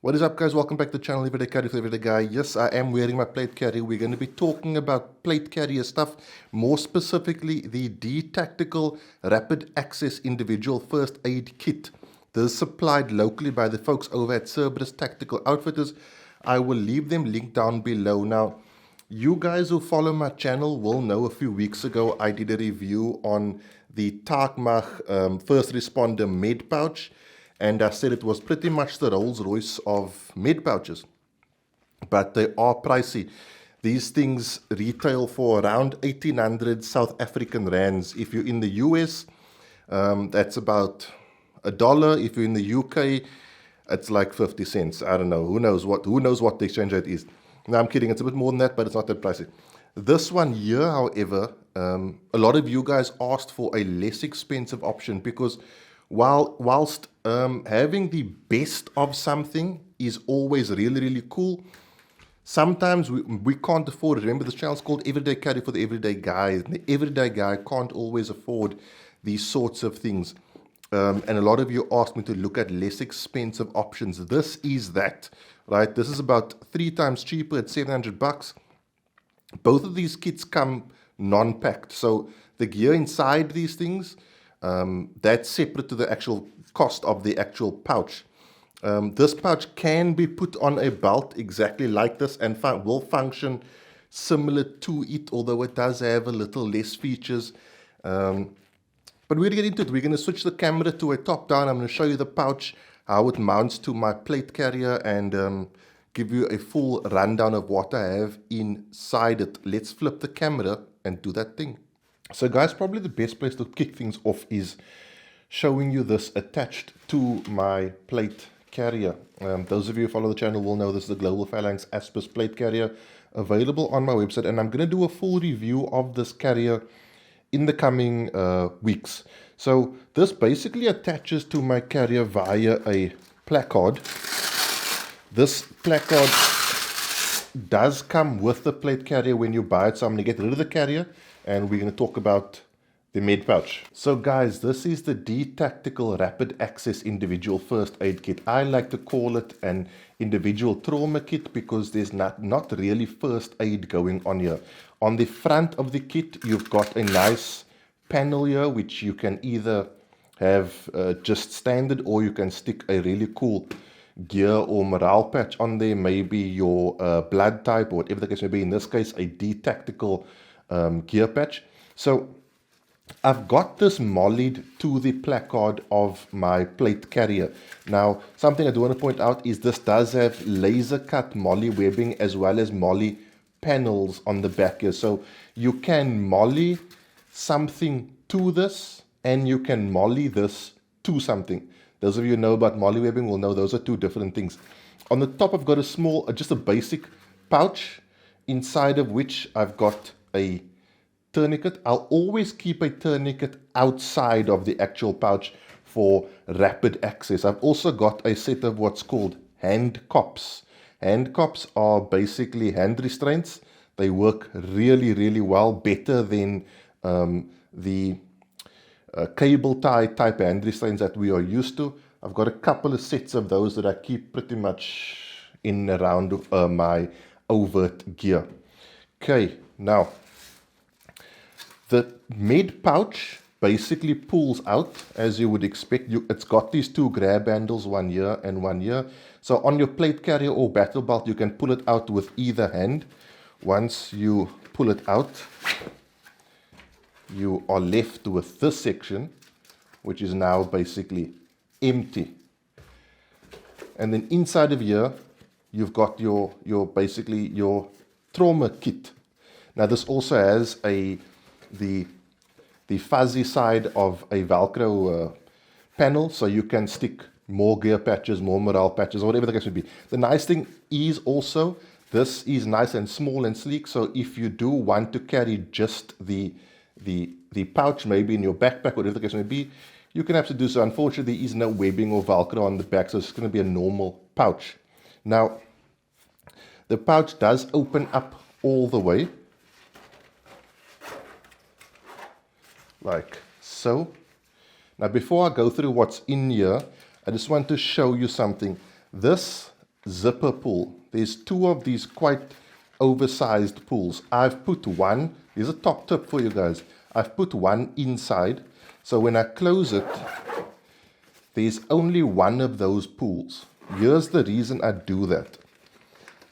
What is up, guys? Welcome back to the channel Everyday Carry for Everyday Guy. Yes, I am wearing my plate carrier. We're going to be talking about plate carrier stuff, more specifically the D-Tactical Rapid Access Individual First Aid Kit. This is supplied locally by the folks over at Cerberus Tactical Outfitters. I will leave them linked down below. Now, you guys who follow my channel will know a few weeks ago I did a review on the Taakmag First Responder Med Pouch. And I said it was pretty much the Rolls Royce of med pouches. But they are pricey. These things retail for around 1800 South African rands. If you're in the US, that's about $1. If you're in the UK, it's like 50 cents. I don't know. Who knows what the exchange rate is. No, I'm kidding. It's a bit more than that, but it's not that pricey. This one here, however, a lot of you guys asked for a less expensive option because whilst having the best of something is always really cool, sometimes we can't afford it. Remember, this channel is called Everyday Carry for the Everyday Guy. And the everyday guy can't always afford these sorts of things. And a lot of you asked me to look at less expensive options. This is that, right? This is about 3 times cheaper at $700. Both of these kits come non-packed. So the gear inside these things, that's separate to the actual cost of the actual pouch. This pouch can be put on a belt exactly like this and will function similar to it, although it does have a little less features. But we're going to get into it. We're going to switch the camera to a top-down. I'm going to show you the pouch, how it mounts to my plate carrier, and give you a full rundown of what I have inside it. Let's flip the camera and do that thing. So guys, probably the best place to kick things off is showing you this attached to my plate carrier. Those of you who follow the channel will know this is the Global Phalanx Aspis plate carrier available on my website, and I'm going to do a full review of this carrier in the coming weeks. So this basically attaches to my carrier via a placard. This placard does come with the plate carrier when you buy it, so I'm going to get rid of the carrier and we're going to talk about the med pouch. So guys, this is the D-Tactical Rapid Access Individual First Aid Kit. I like to call it an individual trauma kit because there's not really first aid going on here. On the front of the kit, you've got a nice panel here, which you can either have just standard, or you can stick a really cool gear or morale patch on there, maybe your blood type or whatever the case may be. In this case, a D-Tactical gear patch. So I've got this mollied to the placard of my plate carrier. Now, something I do want to point out is this does have laser cut molly webbing as well as molly panels on the back here. So you can molly something to this and you can molly this to something. Those of you who know about molly webbing will know those are two different things. On the top, I've got a small, just a basic pouch, inside of which I've got a tourniquet. I'll always keep a tourniquet outside of the actual pouch for rapid access. I've also got a set of what's called hand cops. Hand cops are basically hand restraints. They work really well, better than the cable tie type hand restraints that we are used to. I've got a couple of sets of those that I keep pretty much in around my overt gear. Okay, now the med pouch basically pulls out as you would expect. It's got these 2 grab handles, one here and one here. So on your plate carrier or battle belt, you can pull it out with either hand. Once you pull it out, you are left with this section, which is now basically empty. And then inside of here, you've got your basically your trauma kit. Now this also has the fuzzy side of a Velcro panel, so you can stick more gear patches, more morale patches, or whatever the case may be. The nice thing is also, this is nice and small and sleek, so if you do want to carry just the pouch, maybe in your backpack, whatever the case may be, you can absolutely do so. Unfortunately, there is no webbing or Velcro on the back, so it's going to be a normal pouch. Now, the pouch does open up all the way, like so. Now, before I go through what's in here, I just want to show you something. This zipper pull. There's two of these quite oversized pulls. I've put one, here's a top tip for you guys. I've put one inside, so when I close it, there's only one of those pulls. Here's the reason I do that.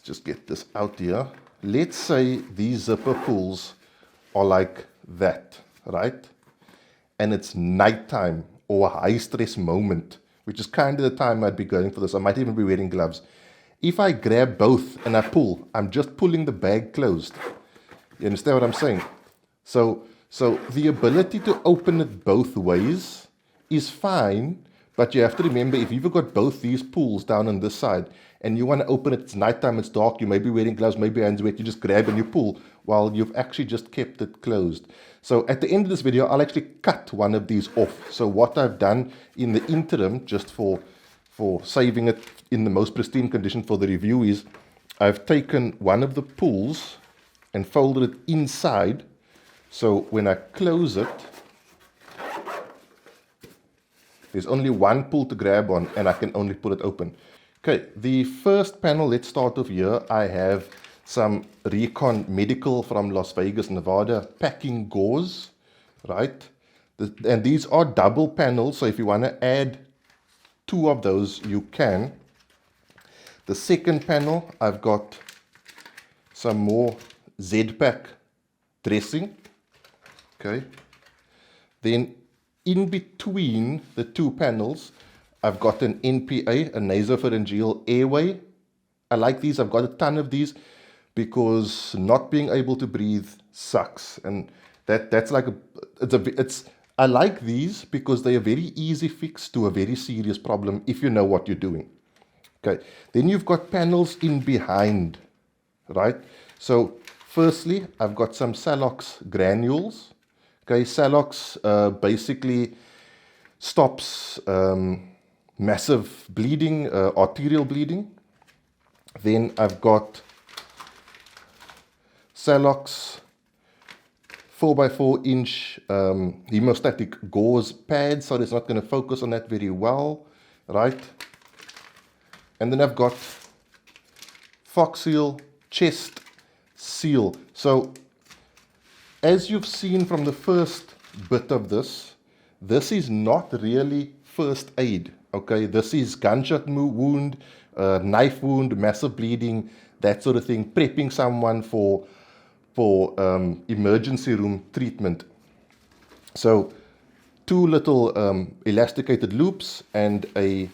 Just get this out here. Let's say these zipper pulls are like that, right? And it's nighttime or a high stress moment, which is kind of the time I'd be going for this. I might even be wearing gloves. If I grab both and I pull, I'm just pulling the bag closed. You understand what I'm saying? So the ability to open it both ways is fine, but you have to remember, if you've got both these pulls down on this side and you want to open it, it's nighttime, it's dark, you may be wearing gloves, maybe your hands wet, you just grab and you pull while you've actually just kept it closed. So at the end of this video, I'll actually cut one of these off. So what I've done in the interim, just for saving it in the most pristine condition for the review, is I've taken one of the pulls and folded it inside. So when I close it, there's only one pull to grab on and I can only pull it open. Okay, the first panel, let's start off here. I have some Recon Medical from Las Vegas, Nevada, packing gauze, right? And these are double panels, so if you want to add two of those, you can. The second panel, I've got some more Z-Pack dressing, okay? Then in between the two panels, I've got an NPA, a nasopharyngeal airway. I like these. I've got a ton of these because not being able to breathe sucks. And that's like I like these because they're a very easy fix to a very serious problem if you know what you're doing. Okay. Then you've got panels in behind, right? So firstly, I've got some Salox granules. Okay, Salox basically stops massive bleeding, arterial bleeding. Then I've got Salox 4x4 inch hemostatic gauze pads, so it's not going to focus on that very well, right? And then I've got Foxseal chest seal. So as you've seen from the first bit of this, this is not really first aid, okay? This is gunshot wound, knife wound, massive bleeding, that sort of thing, prepping someone for emergency room treatment. So two little elasticated loops and a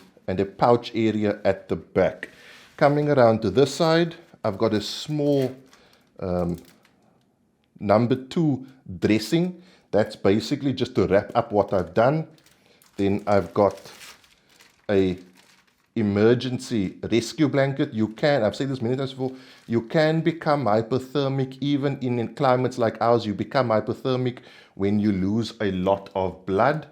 pouch area at the back. Coming around to this side, I've got a small number 2 dressing. That's basically just to wrap up what I've done. Then I've got a emergency rescue blanket. You can, I've said this many times before, you can become hypothermic even in climates like ours. You become hypothermic when you lose a lot of blood.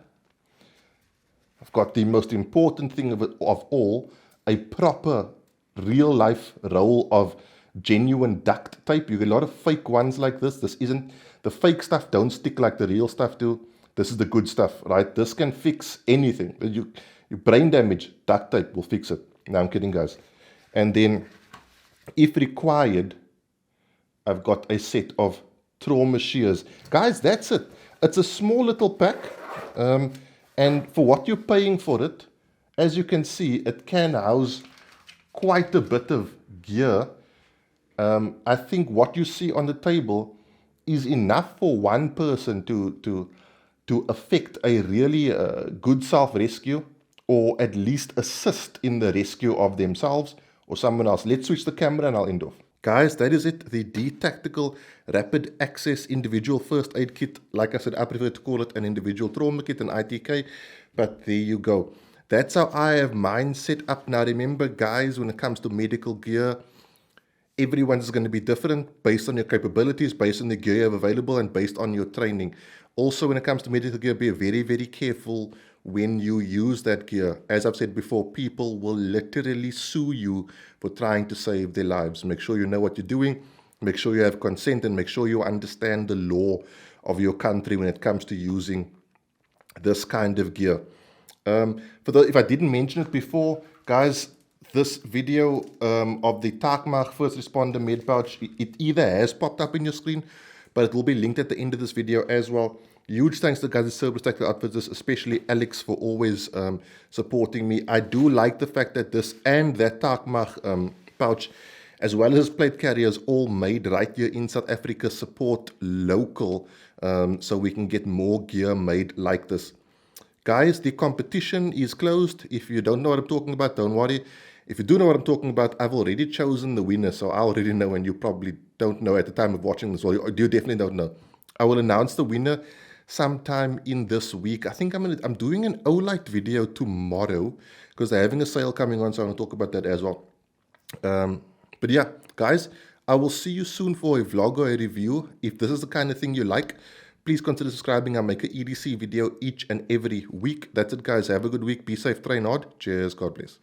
I've got the most important thing of all, a proper real life roll of genuine duct tape. You get a lot of fake ones like this. This isn't, the fake stuff don't stick like the real stuff do. This is the good stuff, right? This can fix anything. Your brain damage, duct tape will fix it. No, I'm kidding, guys. And then, if required, I've got a set of trauma shears. Guys, that's it. It's a small little pack. And for what you're paying for it, as you can see, it can house quite a bit of gear. I think what you see on the table is enough for one person to affect a really good self-rescue, or at least assist in the rescue of themselves or someone else. Let's switch the camera and I'll end off. Guys, that is it. The D-Tactical Rapid Access Individual First Aid Kit. Like I said, I prefer to call it an Individual Trauma Kit, an ITK, but there you go. That's how I have mine set up. Now remember, guys, when it comes to medical gear, everyone's going to be different based on your capabilities, based on the gear you have available, and based on your training. Also, when it comes to medical gear, be very, very careful when you use that gear. As I've said before, people will literally sue you for trying to save their lives. Make sure you know what you're doing. Make sure you have consent, and make sure you understand the law of your country when it comes to using this kind of gear. If I didn't mention it before, guys, this video of the Takmach First Responder Med Pouch, it either has popped up in your screen, but it will be linked at the end of this video as well. Huge thanks to the guys at Service Tactical Outfitters, especially Alex, for always supporting me. I do like the fact that this and that Takmach pouch, as well as plate carriers, all made right here in South Africa, support local, so we can get more gear made like this. Guys, the competition is closed. If you don't know what I'm talking about, don't worry. If you do know what I'm talking about, I've already chosen the winner, so I already know, and you probably don't know at the time of watching this, or you definitely don't know. I will announce the winner sometime in this week. I think I'm doing an Olight video tomorrow because they're having a sale coming on, so I'm going to talk about that as well. But yeah, guys, I will see you soon for a vlog or a review. If this is the kind of thing you like, please consider subscribing. I make an EDC video each and every week. That's it, guys. Have a good week. Be safe, train hard. Cheers. God bless.